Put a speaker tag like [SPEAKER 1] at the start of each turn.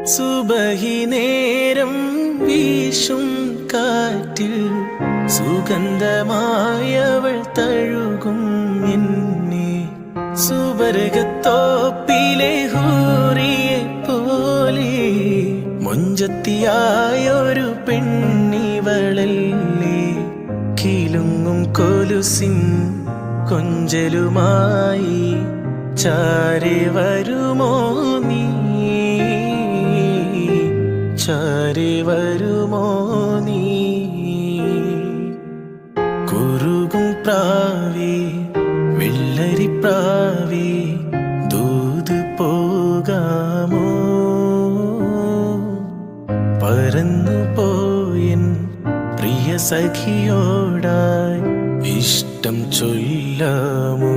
[SPEAKER 1] സുബഹി നേരം വീശും കാറ്റിൽ സുഗന്ധമായവൾ തഴുകും എന്നെ. സുവർഗത്തോപ്പിലെ ഹൂറിയെ പോലെ മൊഞ്ചത്തിയായൊരു പെണ്ണിവളല്ലേ. കിലുങ്ങും കൊലുസിൻ കൊഞ്ചലുമായി ചാരെ വരുമോ നീ, ചാരെ വരുമോ നീ. കുറുകും പ്രാവേ വെള്ളരിപ്രാവേ ദൂത് പോകാമോ. പറന്നു പോയൻ പ്രിയ സഖിയോടായി ഇഷ്ടം ചൊല്ലാമോ.